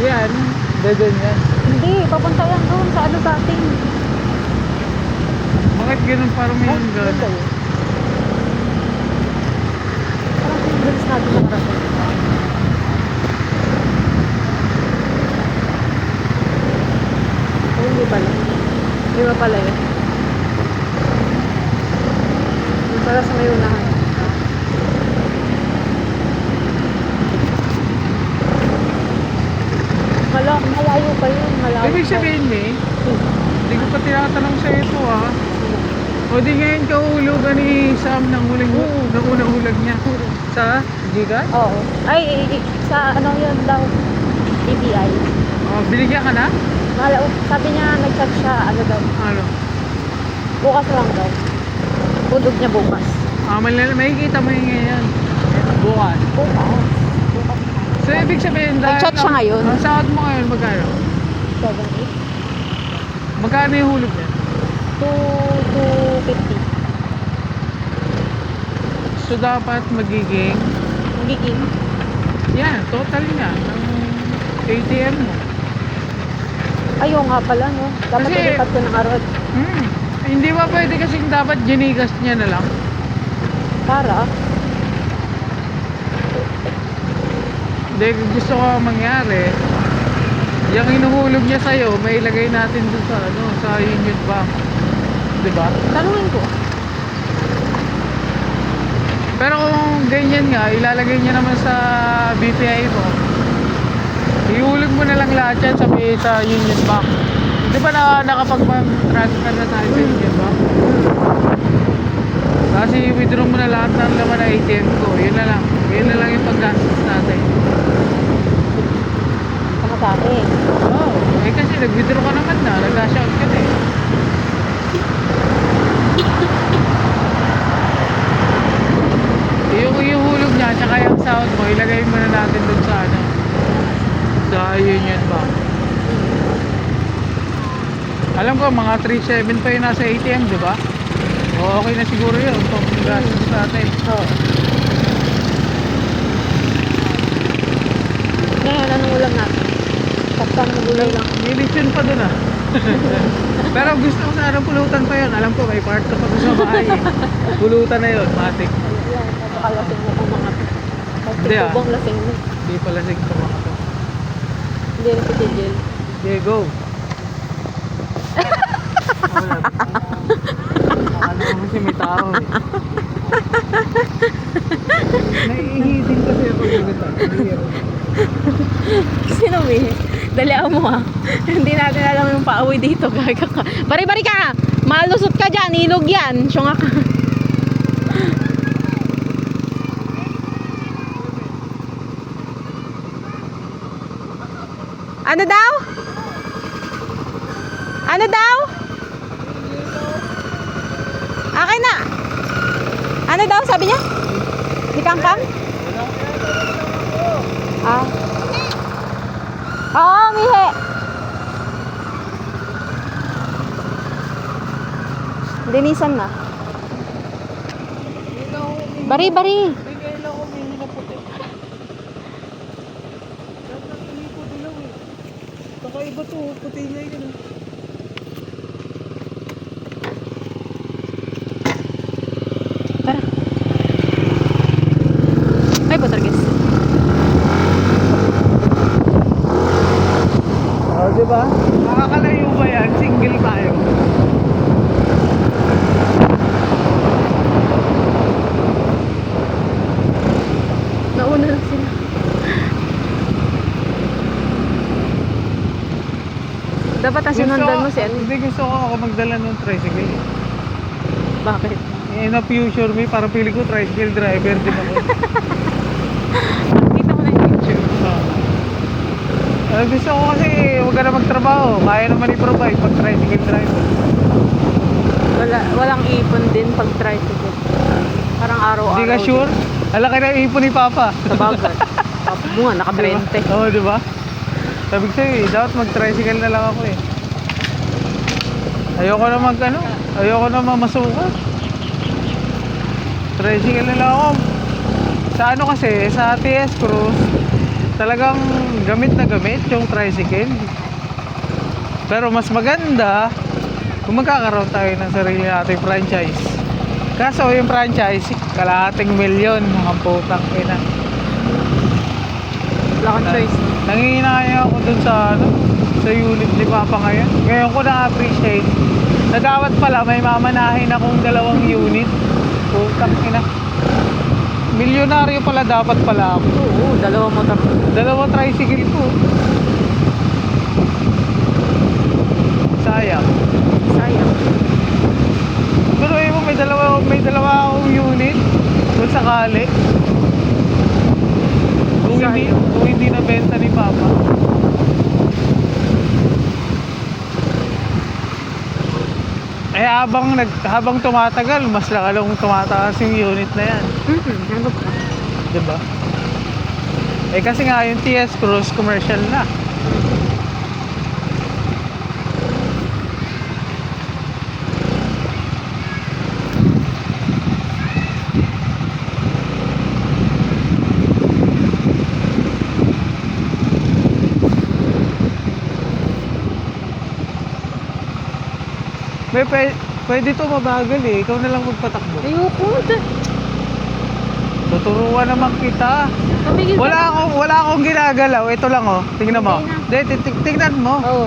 Yan, dead yan. Hindi, papunta yan doon sa ano dating. Bakit ganun parang may Ay, gano'n? yun kayo. Parang pinagalis natin na karating. Ay, hindi pala. Hindi ba pala yun? Yung pala sa may unahan. Malayo pa yun. Malayo Ibig pa. sabihin, May, hindi ko pa tinatanong sa ito O di ngayon kahulugan ni Sam ng unang hulag niya. Sa Giga? Oo. Ay, sa ano yun daw? TBI. Binigyan ka na? Sabi niya, nag-chat siya, ano daw, Ano? bukas lang daw. Budog niya bukas. Makikita mo yung ngayon. Bukas. Bukas. Bukas. So, ibig sabihin, Nag-chat siya ngayon. Ang sahod mo ngayon, magkano? 7, 8. Magkano yung hulog niya? 250. So, dapat magiging, Magiging. yan, total niya, ng ATM mo. Ayaw nga pala, no? Dapat Kasi- ilipat ko ng arod. Hindi ba pwede kasing dapat ginigas niya na lang? Para? Hindi, gusto ko mangyari, yung inuhulog niya sa'yo, may ilagay natin doon sa, sa Union Bank. Diba? Tanungin ko. Pero kung ganyan nga, ilalagay niya naman sa BPI mo. Ihulog mo na lang lahat yan sa Union Bank. Di ba nakapag-transfer na tayo sa Union Bank? Kasi withdraw mo na lahat ng laman na ATM ko. Yun na lang. Yun na lang yung paggastos natin. Tama sa akin. Oh, kasi nag-withdraw ka naman na. Nag-cash out ka na eh. Yung ihulog niya, tsaka yung sahod mo, ilagay mo na natin dun sa sa Union Bank. Alam ko, mga 3.7 pa yung nasa ATM, di ba? O, okay na siguro yun. Pag gastos natin. Oo. Ngayon, anong ulam natin? Saktan ng gulay lang. May lechon pa dun ah. Pero gusto ko sana pulutan pa yun. Alam ko, may part ka pa dun sa bahay eh. Pulutan na yun, matik. Yan, napakalasing mo kung mga Hindi, ah. tubong lasing mo. Hindi pala sig ko mga to. Hindi rin si Tijel. Okay, go. Wala. Akala mo kasi may tao eh. Naiihitin kasi ako ganito. Sino may? Dalian mo ah. Hindi natin alam yung pauwi dito. Gaga ka. Bari-bari ka! Malusot ka dyan. Ilog yan. Syunga ka. Ano daw? Ano daw? Akin na. Ano daw sabi niya? Di kangkang? Ah. Oo, mihe. Linisan na. Bari-bari. Bigay lang ko mini na puti. Dapat tulipo dilaw eh. Kakaiba to, puti na yun. Tara. Ay, Potarges. Diba? Nakakalayo ba yan? Single tayo. Nauna lang sila. Dapat ang sinundan mo si ano. Hindi, gusto ko ako magdala ng tricycle. Bakit? In a future me, parang pili ko tricycle driver din ako. Kita mo na yung picture. Gusto ko kasi huwag ka na magtrabaho. Kaya naman i-provide pag tricycle driver. Walang ipon din pag tricycle. Parang araw-araw. Hindi ka sure? Alaki na ipon ni Papa. Sa bagay. Papa mo nga, naka-20. Oo, di ba? Sabi ko sa'yo, dapat mag-tricycle na lang ako eh. Ayoko na mamasukan. Tricycle na lang ako. Sa ano kasi, sa TS Cruz, talagang gamit na gamit yung tricycle. Pero mas maganda kung magkakaroon tayo ng sarili nating franchise. Kaso yung franchise, kalahating milyon, mga putang ina. Wala kang choice. Nanginaya ako dun sa sa unit ni Papa ngayon. Ngayon ko na-appreciate na dapat pala may mamanahin akong 2 unit. Putang ina. Milyonaryo pala dapat pala ako. Oo, 2 motor. 2 tricycle ko. Sayang. Sayang. Pero mo may dalawa akong unit kung sakali. Kung hindi na benta ni Papa. Eh habang tumatagal, mas lalong tumataas yung unit na yan. Ano ba? 'Di ba? Eh kasi nga yung TS Cruise commercial na. Pwede to mabagal eh. Ikaw na lang magpatakbo. Ayoko. Tuturuan naman kita. Tumigil ka. Wala akong ginagalaw. Ito lang oh. Tingnan mo. Hindi Tingnan mo. Oo.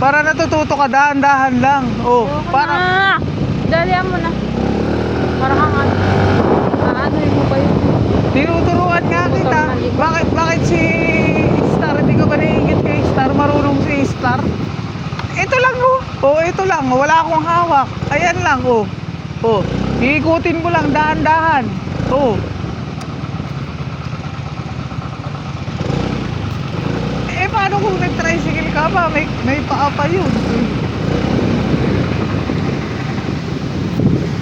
Para natututo ka, dahan-dahan lang. Oh, Ayoko para na. Dalihan mo na. Parang kang ano. Ano mo ba yun? tinuturuan nga kita. Bakit si Star hindi ka ba naiingit kay Star? Marunong si Star? Ito lang oh. Oh, ito lang. Wala akong hawak. Ayan lang oh. Oh, iikutin mo lang dahan-dahan. Oh. Eh paano kung nag-tricycle ka ba? May paa pa yun.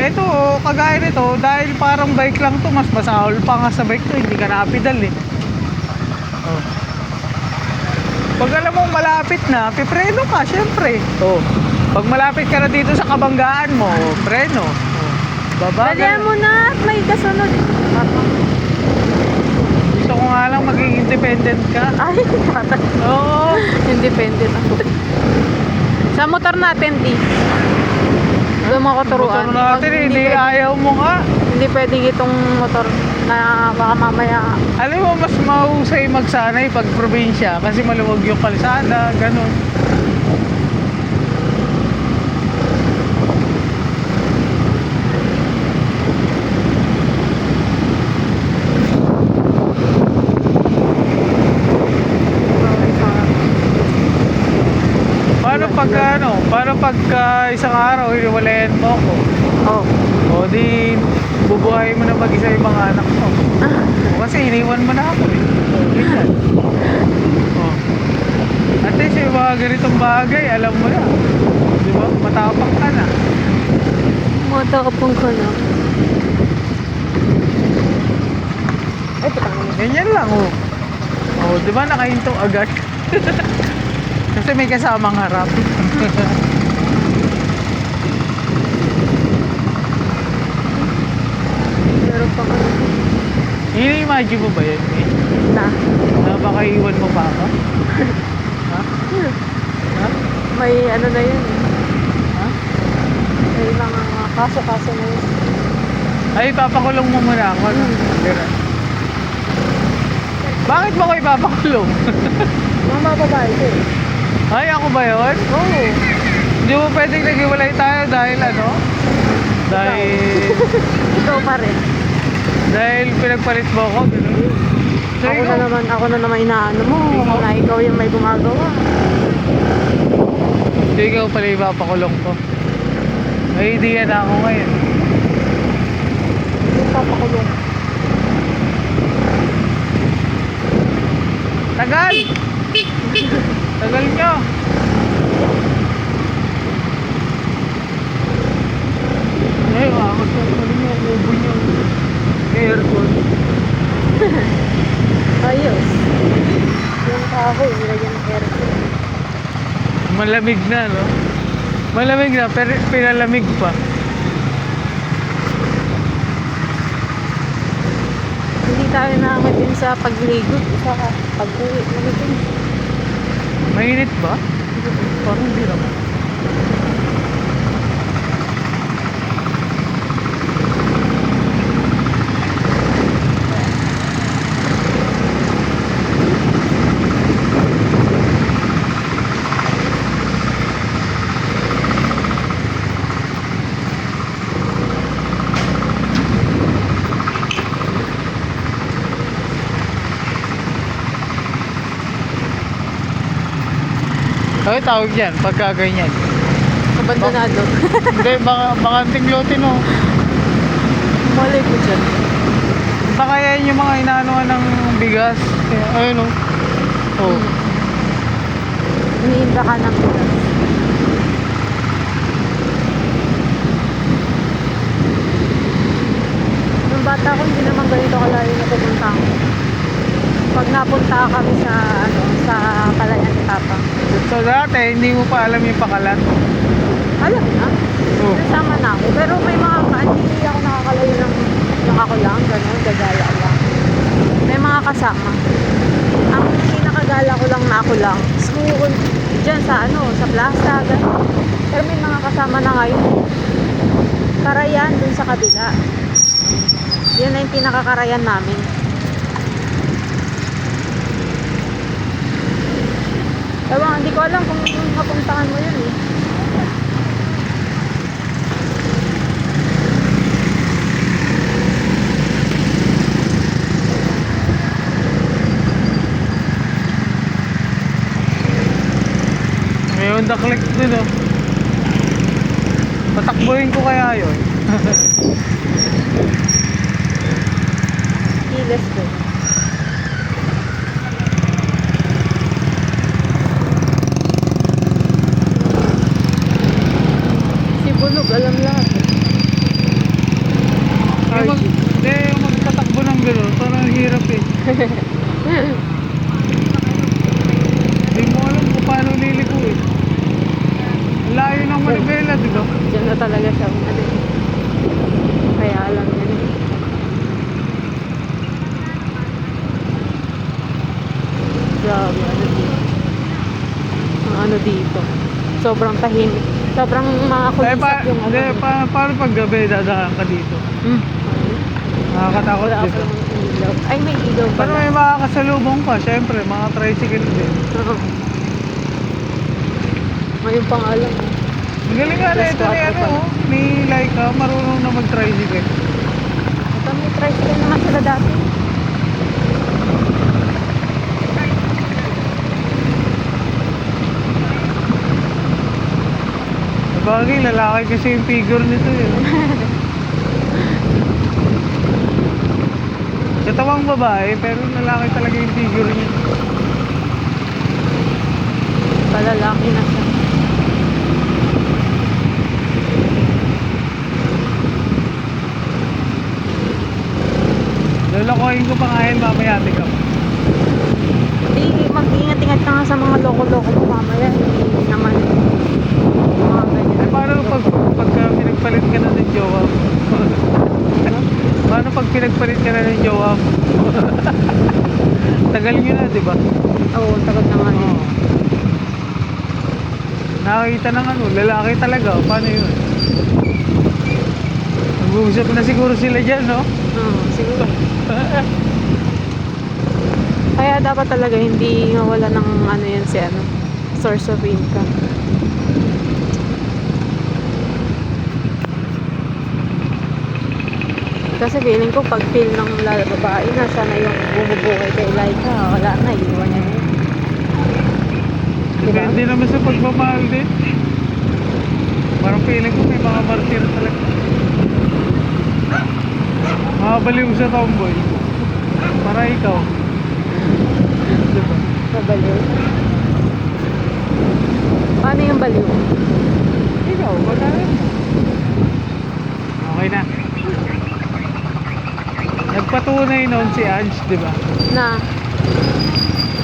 Ito, oh, kagaya nito, dahil parang bike lang to, mas masahol pa nga sa bike to, hindi ka napidal eh. Oh. Pag alam mong malapit na, pipreno ka, syempre. Oh. Pag malapit ka na dito sa kabanggaan mo, preno. Oh. Babagal. Dalihan mo na at may kasunod. Gusto ko nga lang maging independent ka. Ay, Oo. independent ako. Sa motor natin, di. Doon mo ako turuan. Motor natin, hindi ayaw mo nga. Hindi pwedeng itong motor na baka mamaya. Alam mo, mas mahusay magsanay pag probinsya kasi maluwag yung kalsada, ganun. Paano pag isang araw hiwalayan mo ako? Oh. O di bubuhay mo na mag-isa yung mga anak mo. O, kasi iniwan mo na ako eh. Ganyan. O. At least yung mga ganitong bagay, alam mo na. Di ba? Matapang ka na. Matapang ka na. Ay, patang mo. Ganyan lang o. O, di ba nakahinto agad? Kasi may kasamang harap. Meron pa ka. Ini-imagine mo ba yan eh? Na. Napakaiwan mo pa ako? Ha? Ha? May ano na yun. Ha? May mga kaso-kaso na yun. Ay, papakulong mo muna ako. No? Pero, bakit mo ko ipapakulong? Mga babae ko eh. Ay, ako ba yun? Oo. Hindi mo pwedeng naghiwalay tayo dahil ano? Dahil... Ikaw pa rin. Dahil pinagpalit mo ako, gano'n. So, Ako na naman inaano mo. Ikaw? Na ikaw yung may gumagawa. Hindi ikaw pala ipapakulong ko. May idea na ako ngayon. Yung papakulong. Tagal! Tagal nyo! Eh, wakot ka pala nyo. Ubo nyo. Aircon. Ayos. Yung kahoy, nilagyan ng aircon. Malamig na, no? Malamig na, pero pinalamig pa. Hindi tayo namin din sa pagligo. Sa pag-uwi namin din. Mainit ba? Parang hindi naman. Ano tawag yan pagka ganyan? Abandonado. Hindi, bakanting lote no. Malay ko dyan. Baka yan yung mga inaanoan ng bigas. Kaya, ayun o. Oh. Iniinda ka ng bigas. Nung bata ko, hindi naman ganito kalayo na pupunta ako. Pag napunta kami sa, sa Palayan ni Papa. So dati, hindi mo pa alam yung pakalat. Alam na. Oh. Nasama na ako. Pero may mga hindi ako nakakalayo ng yung ako lang, gano'n, gagala lang. May mga kasama. Ang pinakagala ko lang na ako lang, school, dyan sa sa plaza, gano'n. Pero may mga kasama na ngayon. Karayan dun sa kabila. Yan na yung pinakakarayan namin. Ewan, hindi ko alam kung mapuntahan mo yun eh. May Honda Click dun oh. Patakbuhin ko kaya yun. Kiles ko. Si Bulog, alam lahat eh. Yung magpatakbo ng gano'n, parang hirap eh. Hindi mo alam kung paano liliko eh. Layo ng Manibela, di ba? Diyan na talaga siya. Kaya alam niya eh. Grabe, ano dito. Sobrang tahimik. Sobrang mga kulisap yung paano pag gabi dadaan ka dito? Nakakatakot Wala di ako ba? ng ilaw. Ay, may ilaw Pero pala. may makakasalubong ka, syempre, mga tricycle din. Oo. Ngayon pang alam eh. Ang galing nga na ito ni Laika, marunong na mag-tricycle. Ito may tricycle naman sila dati. Bagay, lalaki kasi yung figure nito eh. Katawang babae, pero lalaki talaga yung figure niya. Palalaki na siya. Lolokohin ko pa nga yan, mamaya tika mo. Hindi, mag-ingat-ingat ka nga sa mga loko-loko mo mamaya. Hindi naman mga ganyan. Eh paano pagka pinagpalit ka na ng jowa mo? Paano pag pinagpalit ka na ng jowa mo? Tagal nyo na, di ba? Oo, tagal naman eh. Oo. Nakakita ng lalaki talaga. Paano yun? Nag-uusap na siguro sila dyan, no? Oo, siguro. Kaya dapat talaga hindi mawala ng yan si source of income. Kasi feeling ko pag feel ng babae na siya na yung bumubuhay kay Laika, wala na, iwan niya na yun. Diba? Depende naman sa pagmamahal din. Parang feeling ko may mga martir talaga. Makabaliw sa tomboy. Para ikaw. Diba? Mabaliw. Paano yung baliw? Ikaw, pagkain mo. Okay na. Nagpatunay noon si Ange, di ba? Na?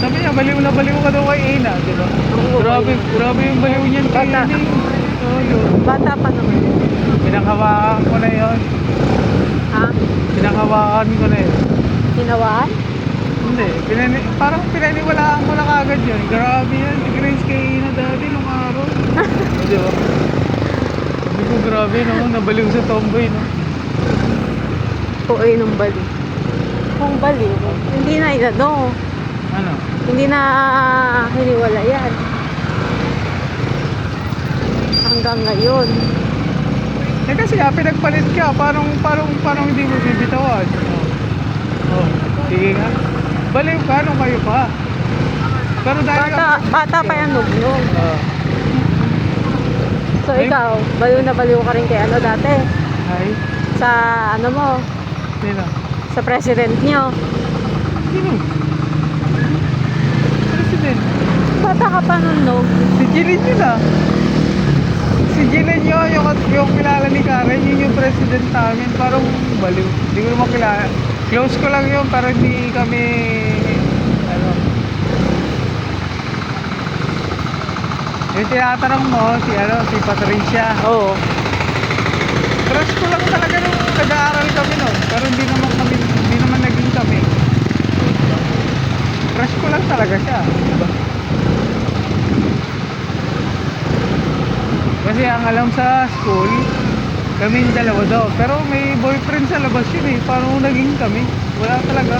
Sabi niya, baliw na baliw ka daw kay Ina, di ba? Oo, Grabe yung baliw niyan kay Bata. Ina. Oo, yun. Bata pa naman. Pinakawakan ko na yun. Ha? Pinakawakan ko na yun. Tinawaan? Hindi, parang pinaniwalaan ko na kagad yun. Grabe yan, si Grace kay Ina dati nung araw. Di ba? Sabi ko grabe no, nabaliw sa tomboy no. Oo, nung bali. Kung bali, hindi na inano. Ano? Hindi na hiniwala yan. Hanggang ngayon. Eh kasi nga, pinagpalit ka, parang hindi mo bibitawan. Oh, sige nga. Baliw ka, nung kayo pa. Pero dahil Bata pa yan, nugnog. So Eh? ikaw, baliw na baliw ka rin kay ano dati? Ay, Sa ano mo? sino? Sa president nyo? Sino? President? Bata ka pa nun, no? Si Jilin yun ah. Si Jilin yun, yung kilala ni Karen, yun yung president namin. Parang baliw. Hindi ko naman kilala. Close ko lang yun, pero hindi kami, ano. Yung tinatanong mo, si Patricia. Oo. Crush ko lang talaga nung nag-aaral kami nun. Pero hindi naman naging kami. Crush ko lang talaga siya. Diba? Kasi ang alam sa school, kaming dalawa daw. Pero may boyfriend sa labas yun eh. Paano naging kami? Wala talaga.